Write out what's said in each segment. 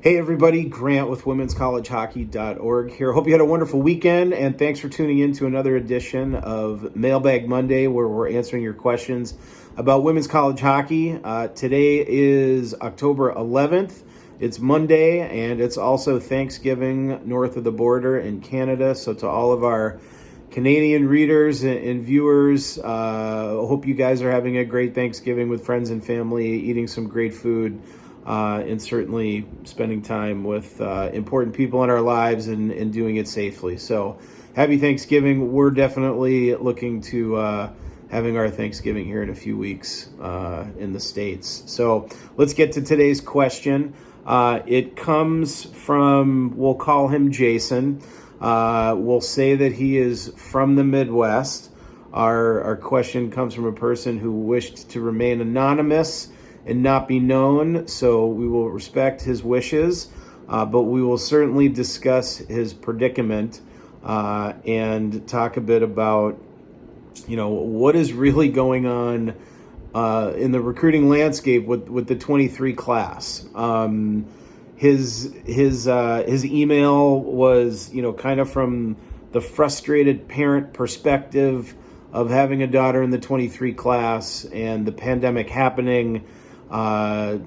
Hey everybody, Grant with womenscollegehockey.org here. Hope you had a wonderful weekend, and thanks for tuning in to another edition of Mailbag Monday, where we're answering your questions about women's college hockey. Today is October 11th. It's Monday, and it's also Thanksgiving north of the border in Canada. So to all of our Canadian readers and viewers, hope you guys are having a great Thanksgiving with friends and family, eating some great food. And certainly spending time with important people in our lives and doing it safely. So happy Thanksgiving. We're definitely looking to having our Thanksgiving here in a few weeks in the States. So let's get to today's question. It comes from, we'll call him Jason. We'll say that he is from the Midwest. Our question comes from a person who wished to remain anonymous and not be known, so we will respect his wishes, but we will certainly discuss his predicament and talk a bit about, what is really going on in the recruiting landscape with the 23 class. His email was, kind of from the frustrated parent perspective of having a daughter in the 23 class and the pandemic happening. And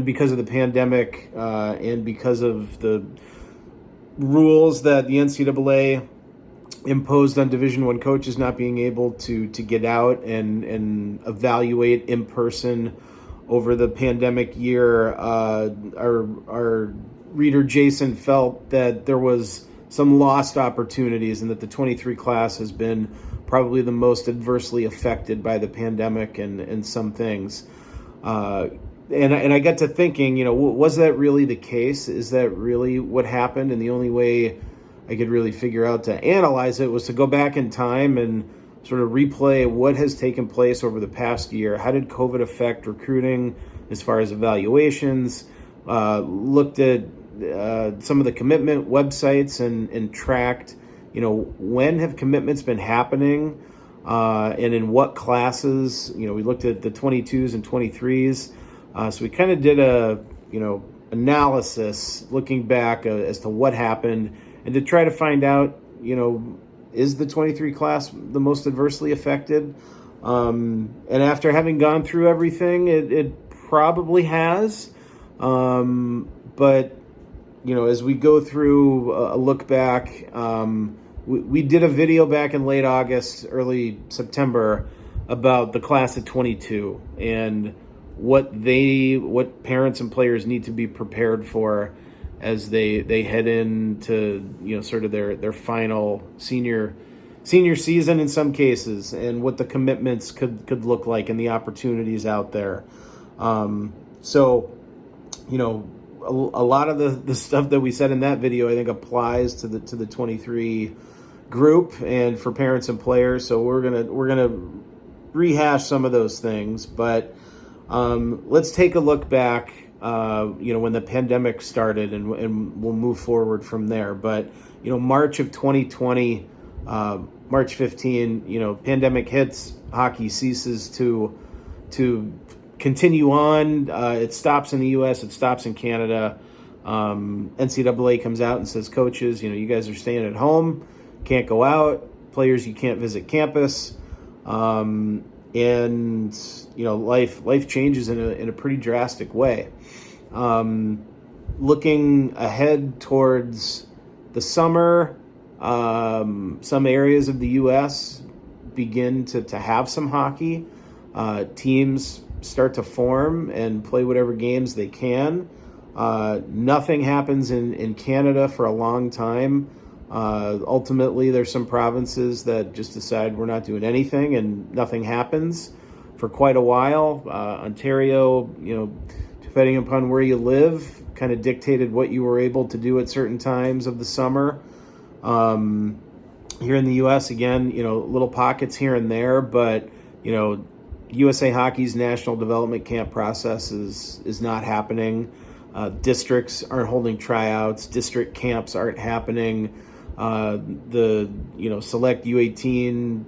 because of the pandemic and because of the rules that the NCAA imposed on Division I coaches not being able to get out and evaluate in person over the pandemic year, our reader Jason felt that there was some lost opportunities and that the 23 class has been probably the most adversely affected by the pandemic and some things. And I got to thinking, was that really the case? Is that really what happened? And the only way I could really figure out to analyze it was to go back in time and sort of replay what has taken place over the past year. How did COVID affect recruiting as far as evaluations? Looked at some of the commitment websites and tracked, when have commitments been happening and in what classes. We looked at the 22s and 23s. So we kind of did a, analysis looking back as to what happened and to try to find out, is the 23 class the most adversely affected? And after having gone through everything, it probably has. But, as we go through a look back, we did a video back in late August, early September about the class of 22 and what parents and players need to be prepared for as they head into, sort of their final senior season in some cases, and what the commitments could look like and the opportunities out there. A lot of the stuff that we said in that video, I think, applies to the 23 group and for parents and players. So we're gonna rehash some of those things, but let's take a look back. When the pandemic started, and we'll move forward from there. But March of 2020, March 15, pandemic hits, hockey ceases to continue on. It stops in the U.S., it stops in Canada. NCAA comes out and says, coaches, you guys are staying at home, can't go out. Players, you can't visit campus. And life changes in a pretty drastic way. Looking ahead towards the summer, some areas of the U.S. begin to have some hockey. Teams start to form and play whatever games they can. Nothing happens in Canada for a long time. Ultimately, there's some provinces that just decide we're not doing anything, and nothing happens for quite a while. Ontario, depending upon where you live, kind of dictated what you were able to do at certain times of the summer. Here in the U.S., again, little pockets here and there, but, USA Hockey's national development camp process is not happening. Districts aren't holding tryouts. District camps aren't happening. The select U18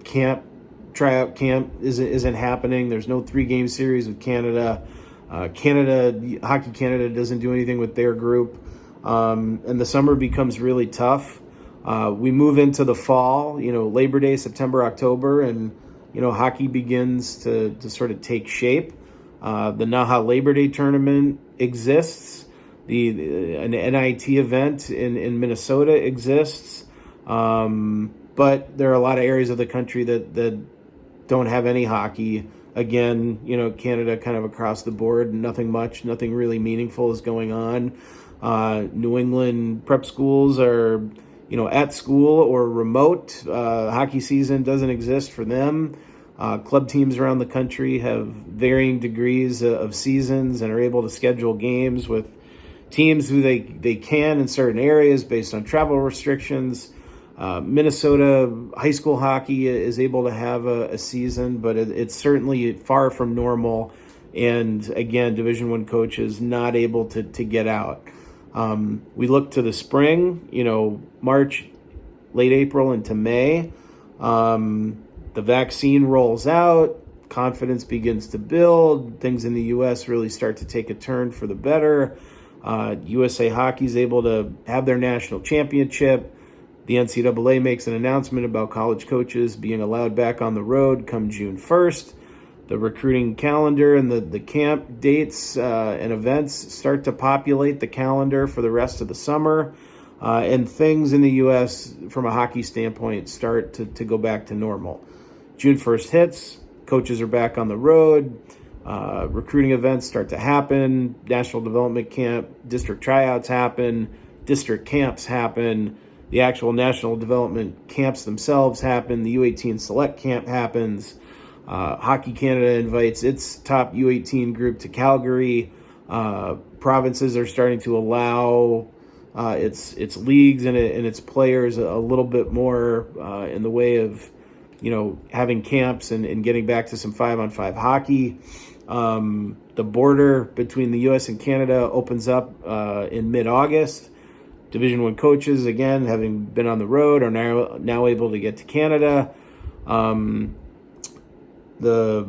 camp tryout camp isn't happening. There's no 3-game series with Canada. Hockey Canada doesn't do anything with their group. And the summer becomes really tough. We move into the fall, Labor Day, September, October, and, hockey begins to sort of take shape. The Naha Labor Day tournament exists. An NIT event in Minnesota exists. But there are a lot of areas of the country that don't have any hockey. Again, Canada kind of across the board, nothing really meaningful is going on. New England prep schools are, at school or remote. Hockey season doesn't exist for them. Club teams around the country have varying degrees of seasons and are able to schedule games with teams who they can in certain areas based on travel restrictions. Minnesota high school hockey is able to have a season, but it's certainly far from normal. And again, Division I coaches not able to get out. We look to the spring, March, late April into May. The vaccine rolls out, confidence begins to build, things in the U.S. really start to take a turn for the better. USA Hockey is able to have their national championship. The NCAA makes an announcement about college coaches being allowed back on the road come June 1st. The recruiting calendar and the camp dates and events start to populate the calendar for the rest of the summer. And things in the U.S. from a hockey standpoint start to go back to normal. June 1st hits, coaches are back on the road, recruiting events start to happen, national development camp, district tryouts happen, district camps happen, the actual national development camps themselves happen, the U18 select camp happens. Hockey Canada invites its top U18 group to Calgary. Provinces are starting to allow its leagues and its players a little bit more in the way of, having camps and getting back to some 5-on-5 hockey. The border between the U.S. and Canada opens up in mid-August. Division I coaches, again, having been on the road, are now able to get to Canada. The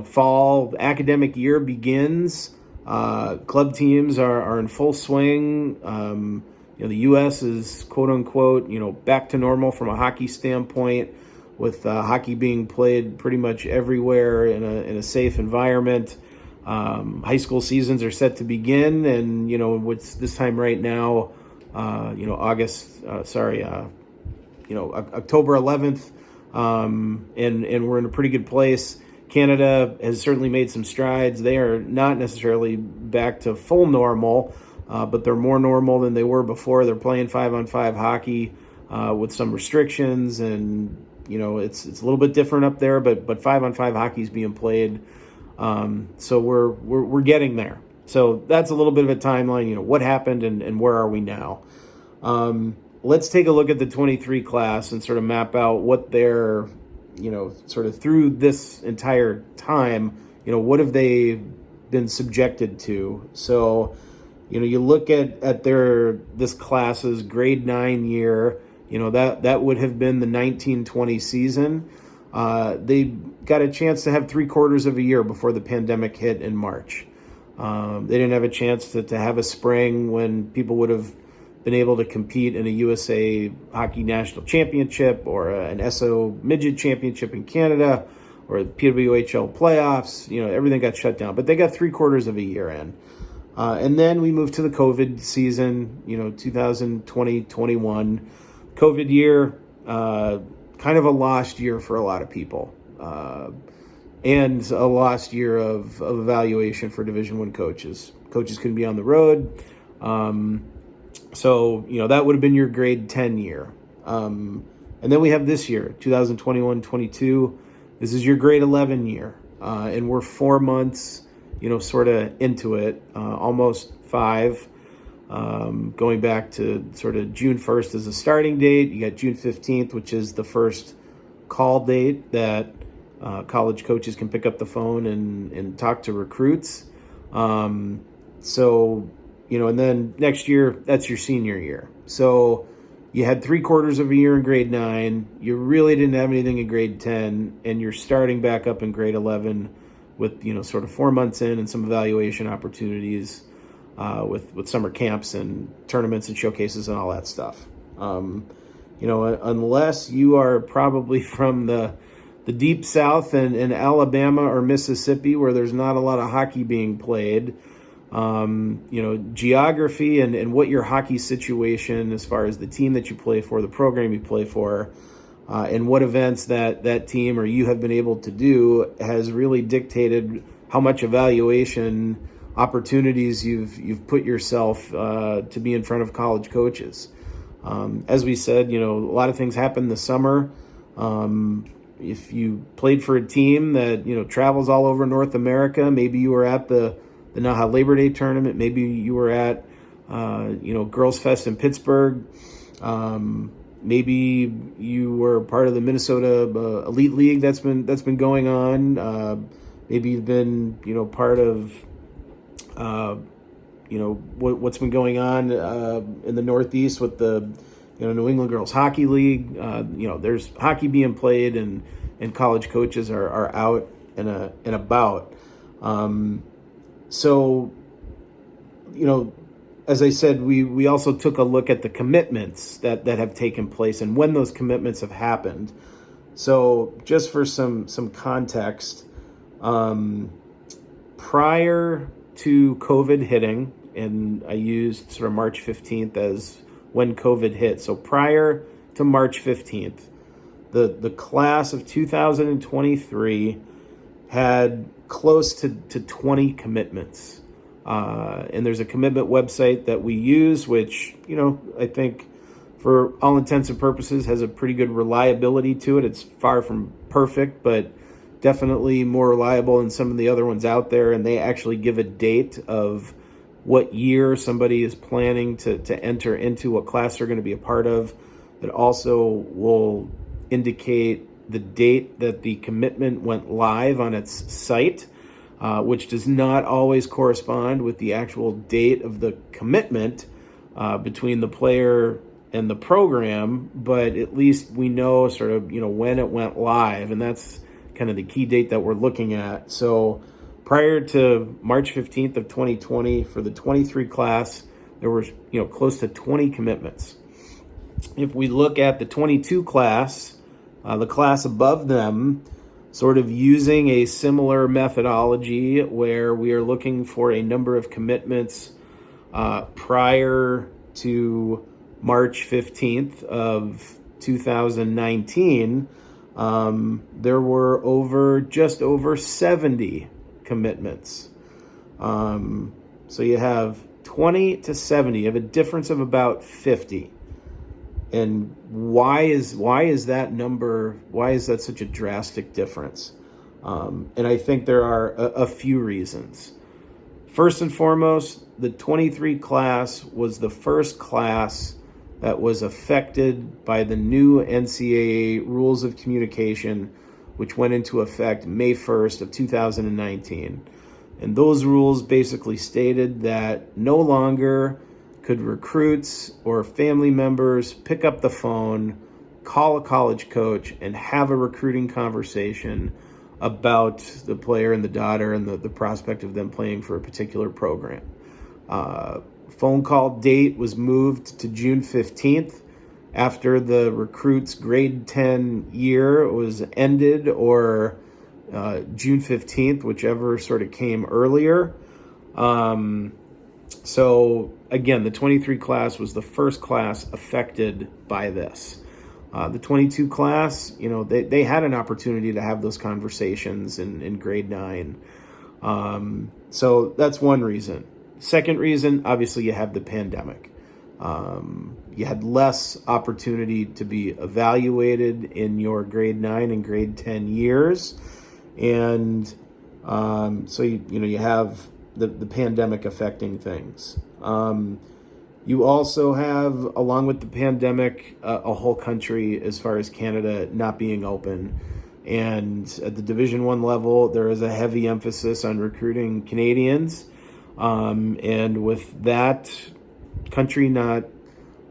fall academic year begins. Club teams are in full swing. The U.S. is quote unquote back to normal from a hockey standpoint, with hockey being played pretty much everywhere in a safe environment. High school seasons are set to begin, and what's this time right now, October 11th. And we're in a pretty good place. Canada has certainly made some strides. They are not necessarily back to full normal, but they're more normal than they were before. They're playing 5-on-5 hockey with some restrictions, and it's a little bit different up there. But 5-on-5 hockey is being played, so we're getting there. So that's a little bit of a timeline. What happened and where are we now? Let's take a look at the 23 class and sort of map out what they're, sort of through this entire time, what have they been subjected to? So, you look at this class's grade 9 year, that would have been the 1920 season. They got a chance to have 3/4 of a year before the pandemic hit in March. They didn't have a chance to have a spring when people would have been able to compete in a USA Hockey National Championship or an SO Midget Championship in Canada or the PWHL playoffs. Everything got shut down, but they got 3/4 of a year in. And then we moved to the COVID season, 2020-21. COVID year, kind of a lost year for a lot of people. And a lost year of evaluation for Division I coaches. Coaches couldn't be on the road. So, that would have been your grade 10 year. And then we have this year, 2021-22. This is your grade 11 year. And we're 4 months, sort of into it, almost 5, going back to sort of June 1st as a starting date. You got June 15th, which is the first call date that college coaches can pick up the phone and talk to recruits. And then next year, that's your senior year. So you had 3/4 of a year in grade 9. You really didn't have anything in grade 10, and you're starting back up in grade 11 with sort of 4 months in and some evaluation opportunities with summer camps and tournaments and showcases and all that stuff. Unless you are probably from the deep South and Alabama or Mississippi, where there's not a lot of hockey being played, geography and what your hockey situation, as far as the team that you play for, the program you play for, and what events that team or you have been able to do has really dictated how much evaluation opportunities you've put yourself to be in front of college coaches. As we said, a lot of things happen this summer. If you played for a team that travels all over North America, maybe you were at the Naha Labor Day tournament, maybe you were at Girls Fest in Pittsburgh. Maybe you were part of the Minnesota Elite League that's been going on. Maybe you've been part of what's been going on in the Northeast with the New England Girls Hockey League. There's hockey being played and college coaches are out and about. As I said, we also took a look at the commitments that have taken place and when those commitments have happened. So just for some context, prior to COVID hitting, and I used sort of March 15th as when COVID hit. So prior to March 15th, the class of 2023 had close to 20 commitments. And there's a commitment website that we use, which, I think for all intents and purposes has a pretty good reliability to it. It's far from perfect, but definitely more reliable than some of the other ones out there. And they actually give a date of what year somebody is planning to enter into, what class they're going to be a part of. It also will indicate the date that the commitment went live on its site, which does not always correspond with the actual date of the commitment between the player and the program, but at least we know sort of, when it went live, and that's kind of the key date that we're looking at. So prior to March 15th of 2020, for the 23 class, there were, close to 20 commitments. If we look at the 22 class, the class above them, sort of using a similar methodology where we are looking for a number of commitments prior to March 15th of 2019, there were just over 70 commitments. So you have 20 to 70, you have a difference of about 50. And why is that such a drastic difference? And I think there are a few reasons. First and foremost, the 23 class was the first class that was affected by the new NCAA rules of communication, which went into effect May 1st of 2019. And those rules basically stated that no longer could recruits or family members pick up the phone, call a college coach, and have a recruiting conversation about the player and the daughter and the prospect of them playing for a particular program. Phone call date was moved to June 15th after the recruit's grade 10 year was ended, or June 15th, whichever sort of came earlier. So again, the 23 class was the first class affected by this. The 22 class, they had an opportunity to have those conversations in grade 9. So that's one reason. Second reason, obviously you have the pandemic. You had less opportunity to be evaluated in your grade 9 and grade 10 years. And so you have the pandemic affecting things. You also have, along with the pandemic, a whole country, as far as Canada, not being open. And at the Division I level, there is a heavy emphasis on recruiting Canadians. And with that country not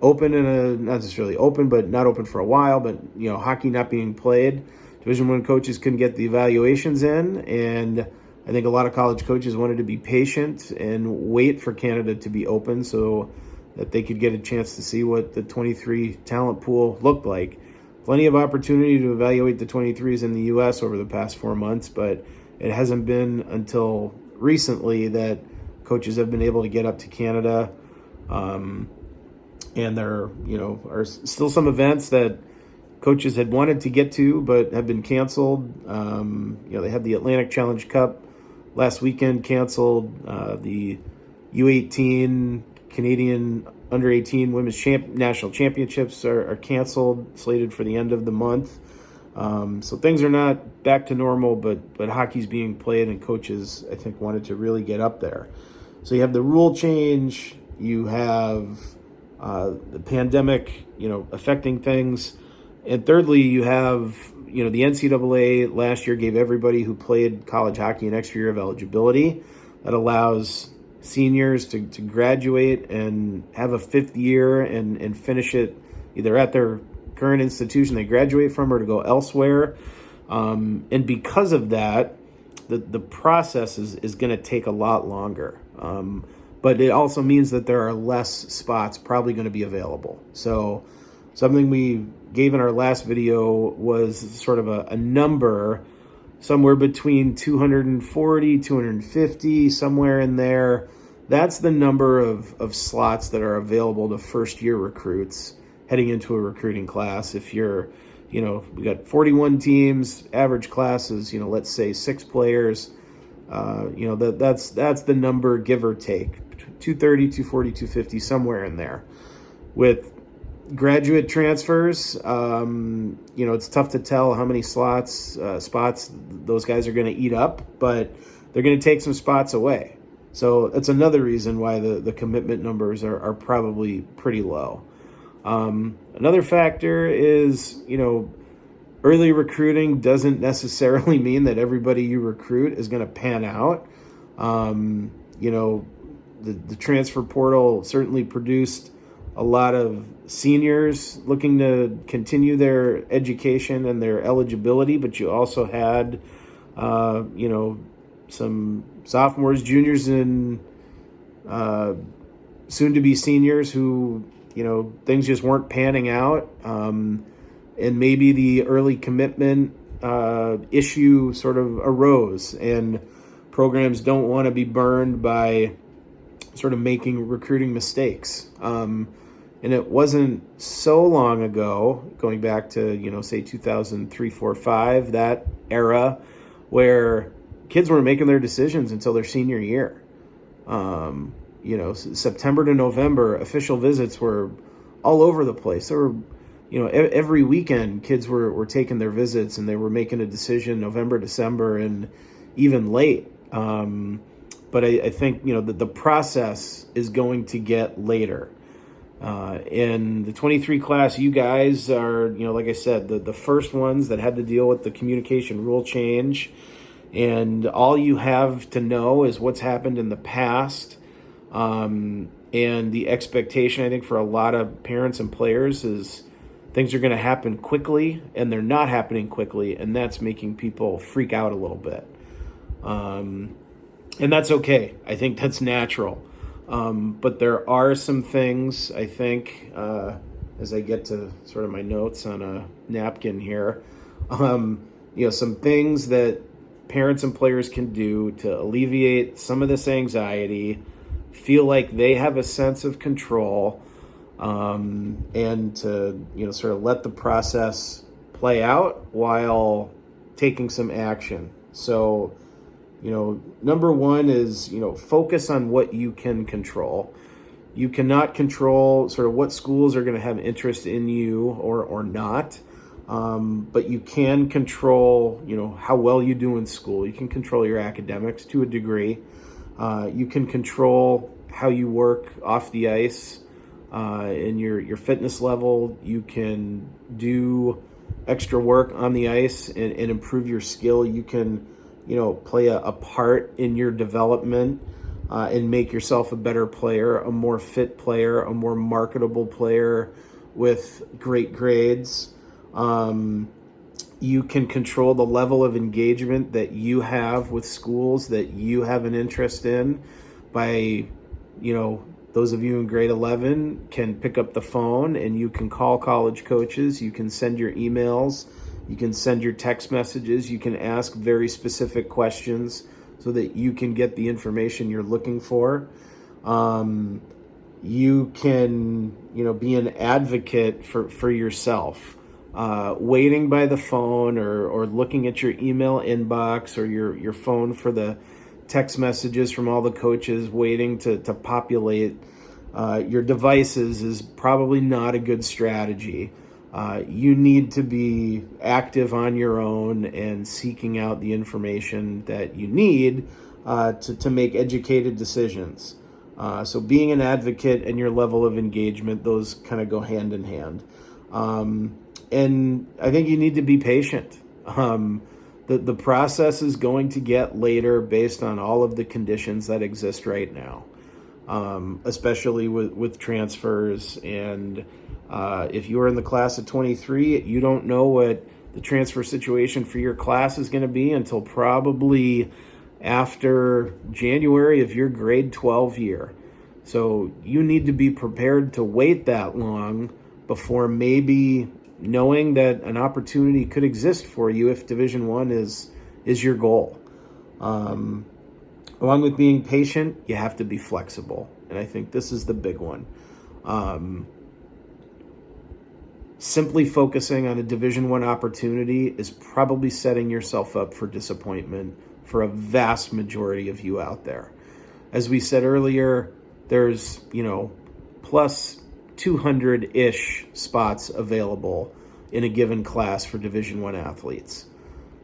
open, not necessarily open, but not open for a while, but hockey not being played, Division I coaches couldn't get the evaluations in, and I think a lot of college coaches wanted to be patient and wait for Canada to be open so that they could get a chance to see what the 23 talent pool looked like. Plenty of opportunity to evaluate the 23s in the U.S. over the past 4 months, but it hasn't been until recently that coaches have been able to get up to Canada. And there, are still some events that coaches had wanted to get to but have been canceled. They had the Atlantic Challenge Cup last weekend canceled. The U18 Canadian Under-18 Women's National Championships are canceled, slated for the end of the month. So things are not back to normal, but hockey's being played, and coaches, I think, wanted to really get up there. So you have the rule change, you have the pandemic, affecting things, and thirdly, you have, the NCAA last year gave everybody who played college hockey an extra year of eligibility that allows seniors to graduate and have a fifth year and finish it either at their current institution they graduate from or to go elsewhere. And because of that, the process is going to take a lot longer. But it also means that there are less spots probably going to be available. So something we gave in our last video was sort of a number somewhere between 240, 250, somewhere in there. That's the number of slots that are available to first-year recruits heading into a recruiting class. If you're, we got 41 teams, average class is, let's say 6 players. That's the number, give or take, 230, 240, 250, somewhere in there. With graduate transfers, it's tough to tell how many spots those guys are going to eat up, but they're going to take some spots away. So that's another reason why the commitment numbers are probably pretty low. Another factor is, early recruiting doesn't necessarily mean that everybody you recruit is going to pan out. The transfer portal certainly produced a lot of seniors looking to continue their education and their eligibility, but you also had, some sophomores, juniors, and soon-to-be seniors who, things just weren't panning out. And maybe the early commitment issue sort of arose, and programs don't want to be burned by sort of making recruiting mistakes. And it wasn't so long ago, going back to, say 2003, 4, 5, that era, where kids weren't making their decisions until their senior year. September to November, official visits were all over the place. There were, every weekend kids were taking their visits, and they were making a decision November, December, and even late. But I think, the process is going to get later. In the 23 class, you guys are, like I said, the first ones that had to deal with the communication rule change. And all you have to know is what's happened in the past. And the expectation, I think, for a lot of parents and players is things are going to happen quickly, and they're not happening quickly, and that's making people freak out a little bit. And that's okay. I think that's natural. But there are some things, I think, as I get to sort of my notes on a napkin here, some things that parents and players can do to alleviate some of this anxiety, feel like they have a sense of control, and to, sort of let the process play out while taking some action. So, number one is, focus on what you can control. You cannot control sort of what schools are going to have interest in you or not. But you can control, how well you do in school. You can control your academics to a degree. You can control how you work off the ice, and your fitness level. You can do extra work on the ice and improve your skill. You can, play a part in your development and make yourself a better player, a more fit player, a more marketable player with great grades. You can control the level of engagement that you have with schools that you have an interest in by, those of you in grade 11 can pick up the phone and you can call college coaches. You can send your emails. You can send your text messages. You can ask very specific questions so that you can get the information you're looking for. You can, be an advocate for yourself. Waiting by the phone or looking at your email inbox or your phone for the text messages from all the coaches waiting to populate your devices is probably not a good strategy. You need to be active on your own and seeking out the information that you need to make educated decisions. So being an advocate and your level of engagement, those kind of go hand in hand. And I think you need to be patient. The process is going to get later based on all of the conditions that exist right now, especially with transfers. And if you are in the class of 23, you don't know what the transfer situation for your class is going to be until probably after January of your grade 12 year. So you need to be prepared to wait that long before maybe knowing that an opportunity could exist for you if Division I is your goal. Along with being patient, you have to be flexible. And I think this is the big one. Simply focusing on a Division I opportunity is probably setting yourself up for disappointment for a vast majority of you out there. As we said earlier, there's, plus 200-ish spots available in a given class for Division I athletes.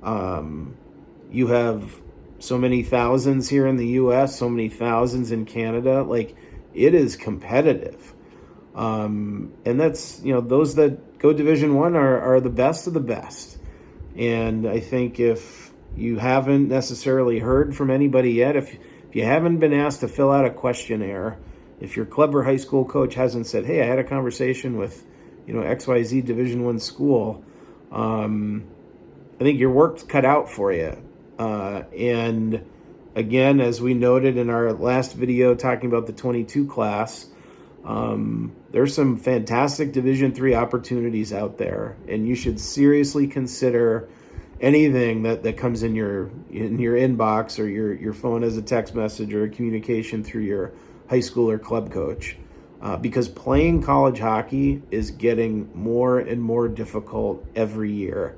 You have so many thousands here in the U.S., so many thousands in Canada. Like, it is competitive. And that's, those that go Division I are the best of the best. And I think if you haven't necessarily heard from anybody yet, if you haven't been asked to fill out a questionnaire, if your club or high school coach hasn't said, hey, I had a conversation with, XYZ Division I school, I think your work's cut out for you. And again, as we noted in our last video talking about the 22 class, there's some fantastic Division III opportunities out there, and you should seriously consider anything that comes in your inbox or your phone as a text message or a communication through your high school or club coach, because playing college hockey is getting more and more difficult every year.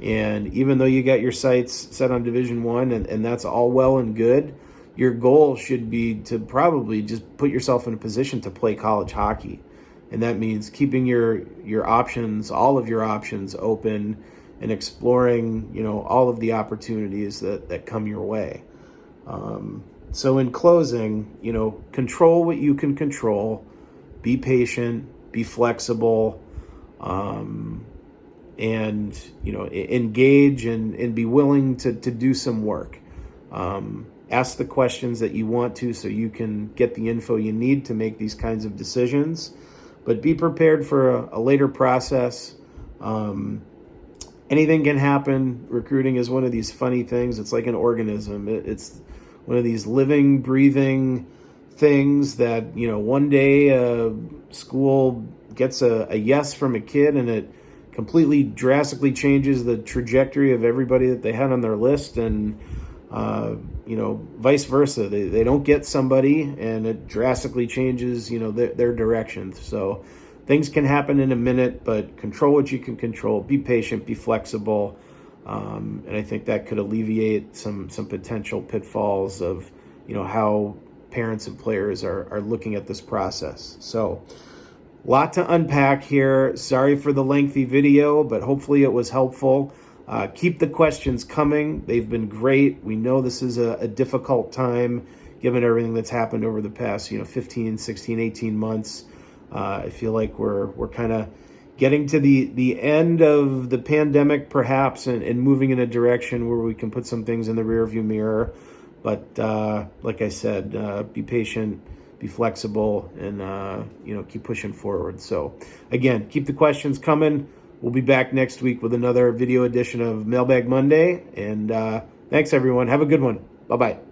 And even though you got your sights set on Division I, and that's all well and good, your goal should be to probably just put yourself in a position to play college hockey. And that means keeping your options, all of your options open, and exploring, all of the opportunities that come your way. So in closing, control what you can control, be patient, be flexible, and, engage and be willing to do some work. Ask the questions that you want to so you can get the info you need to make these kinds of decisions, but be prepared for a later process. Anything can happen. Recruiting is one of these funny things. It's like an organism. It's one of these living, breathing things that, one day a school gets a yes from a kid and it completely drastically changes the trajectory of everybody that they had on their list, and vice versa. They don't get somebody and it drastically changes, their direction. So things can happen in a minute, but control what you can control. Be patient, be flexible. And I think that could alleviate some potential pitfalls of, how parents and players are looking at this process. So a lot to unpack here. Sorry for the lengthy video, but hopefully it was helpful. Keep the questions coming. They've been great. We know this is a difficult time given everything that's happened over the past, 15, 16, 18 months. I feel like we're kind of getting to the end of the pandemic, perhaps, and moving in a direction where we can put some things in the rearview mirror. But like I said, be patient, be flexible, and keep pushing forward. So again, keep the questions coming. We'll be back next week with another video edition of Mailbag Monday. And thanks, everyone. Have a good one. Bye-bye.